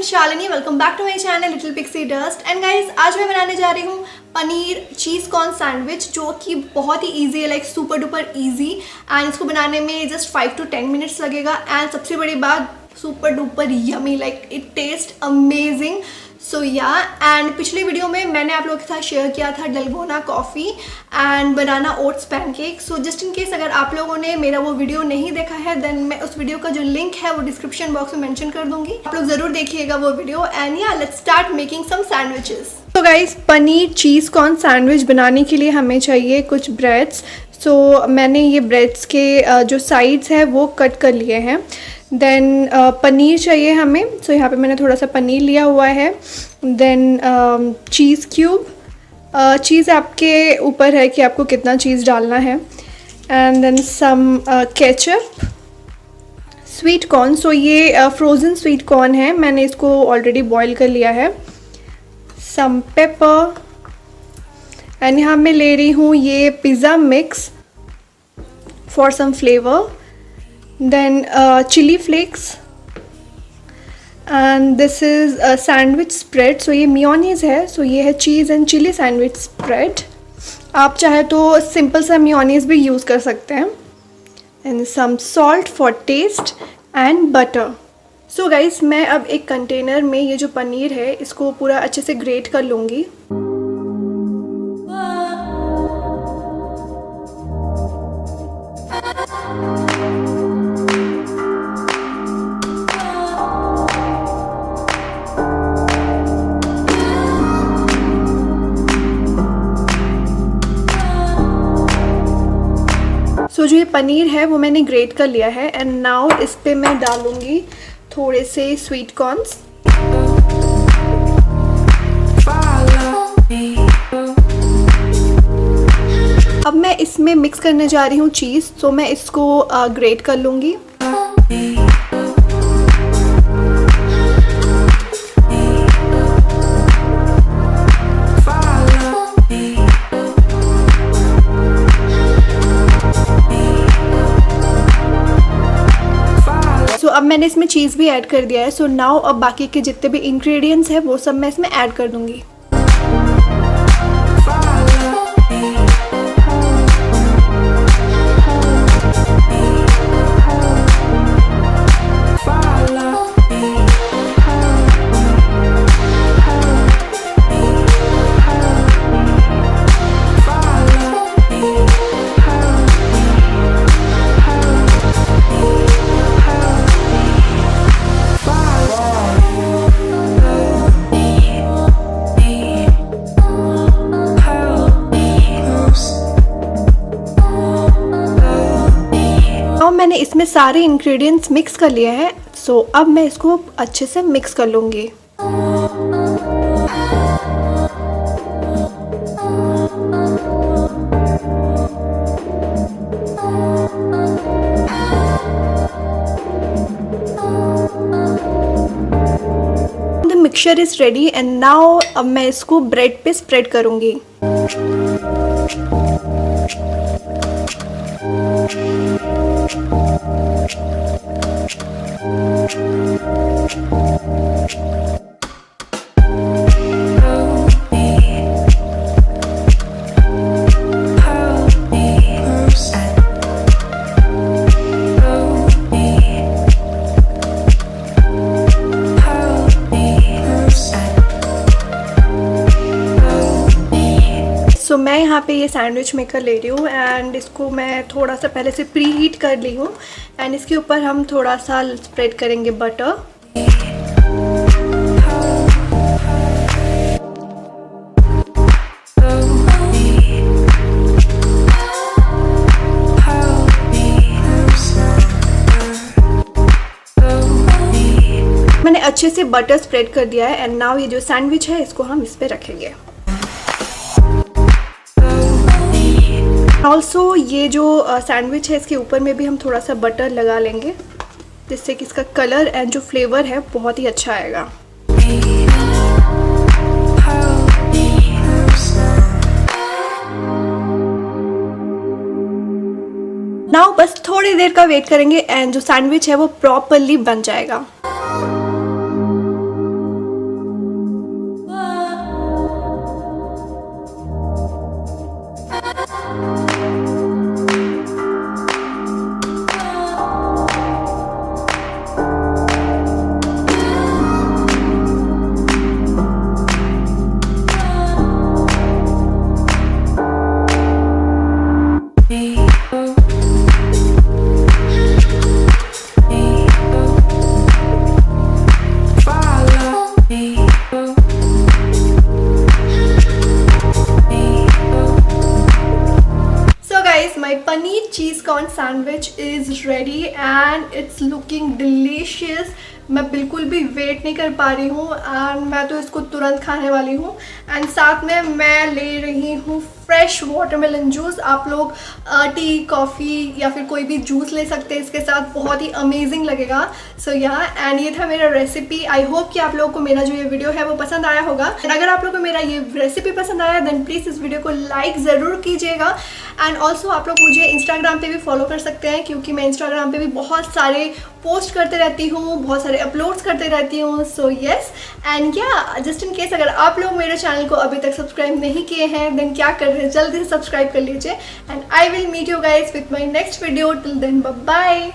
is Shalini. Welcome back to my channel Little Pixie Dust. And guys, आज मैं बनाने जा रही हूँ पनीर चीज़ कॉर्न सैंडविच, जो कि बहुत ही ईजी है, like super duper easy. And इसको बनाने में जस्ट 5 to 10 मिनट्स लगेगा। एंड सबसे बड़ी बात, super duper yummy, like it taste amazing. So yeah and पिछले वीडियो में मैंने आप लोगों के साथ शेयर किया था dalgona coffee and banana oats pancake. So just in case अगर आप लोगों ने मेरा वो वीडियो नहीं देखा है, देन मैं उस वीडियो का जो लिंक है वो डिस्क्रिप्शन बॉक्स में मेंशन कर दूंगी, आप लोग ज़रूर देखिएगा वो video. And yeah let's start making some sandwiches. तो guys, paneer cheese corn sandwich बनाने के लिए हमें चाहिए कुछ ब्रेड्स। सो मैंने ये ब्रेड्स के जो साइड्स हैं वो कट कर लिए हैं। देन पनीर चाहिए हमें। सो यहाँ पे मैंने थोड़ा सा पनीर लिया हुआ है। देन चीज़ क्यूब, चीज़ आपके ऊपर है कि आपको कितना चीज़ डालना है। And then some ketchup, sweet corn. So ये फ्रोज़न स्वीट कॉर्न है, मैंने इसको ऑलरेडी बॉईल कर लिया है। सम पेपर। एंड यहाँ मैं ले रही हूँ ये pizza mix for some flavour. Then chili flakes and this is a sandwich spread। so ये मेयोनीज है। so ये है चीज़ एंड चिली सैंडविच स्प्रेड। आप चाहे तो सिंपल सा मेयोनीज भी यूज़ कर सकते हैं। And some salt for taste and butter. So guys, मैं अब एक कंटेनर में ये जो पनीर है इसको पूरा अच्छे से ग्रेट कर लूँगी। तो जो ये पनीर है वो मैंने ग्रेट कर लिया है। एंड नाउ इस पे मैं डालूंगी थोड़े से स्वीट कॉर्न्स। अब मैं इसमें मिक्स करने जा रही हूँ चीज़। तो मैं इसको ग्रेट कर लूँगी। अब मैंने इसमें चीज़ भी ऐड कर दिया है। सो नाउ अब बाकी के जितने भी इंग्रेडिएंट्स हैं वो सब मैं इसमें ऐड कर दूंगी। मैंने इसमें सारे इंग्रेडिएंट्स मिक्स कर लिए हैं। सो अब मैं इसको अच्छे से मिक्स कर लूँगी। The mixture is ready and now अब मैं इसको ब्रेड पे स्प्रेड करूँगी। तो मैं यहाँ पे ये सैंडविच मेकर ले रही हूँ एंड इसको मैं थोड़ा सा पहले से प्री हीट कर ली हूँ। एंड इसके ऊपर हम थोड़ा सा स्प्रेड करेंगे बटर। मैंने अच्छे से बटर स्प्रेड कर दिया है। एंड नाउ ये जो सैंडविच है इसको हम इस पे रखेंगे। ऑल्सो ये जो सैंडविच है इसके ऊपर में भी हम थोड़ा सा बटर लगा लेंगे, जिससे कि इसका कलर एंड जो फ्लेवर है बहुत ही अच्छा आएगा। नाउ बस थोड़ी देर का वेट करेंगे एंड जो सैंडविच है वो प्रॉपरली बन जाएगा। Sandwich is ready and it's looking delicious. मैं बिल्कुल भी वेट नहीं कर पा रही हूँ एंड मैं तो इसको तुरंत खाने वाली हूँ। एंड साथ में मैं ले रही हूँ फ्रेश वाटरमेलन जूस। आप लोग टी, कॉफ़ी या फिर कोई भी जूस ले सकते हैं इसके साथ, बहुत ही अमेजिंग लगेगा। सो या एंड ये था मेरा रेसिपी। आई होप कि आप लोगों को मेरा जो ये वीडियो है वो पसंद आया होगा। एंड अगर आप लोगों को मेरा ये रेसिपी पसंद आया देन प्लीज़ इस वीडियो को लाइक ज़रूर कीजिएगा। एंड ऑल्सो आप लोग मुझे इंस्टाग्राम पे भी फॉलो कर सकते हैं, क्योंकि मैं इंस्टाग्राम पे भी बहुत सारे पोस्ट करते रहती हूँ, बहुत सारे अपलोड्स करते रहती हूँ। सो येस एंड या जस्ट इन केस अगर आप लोग मेरे चैनल को अभी तक सब्सक्राइब नहीं किए हैं देन क्या कर रहे हैं, जल्दी से सब्सक्राइब कर लीजिए। And I will meet you guys with my next video. Till then bye bye.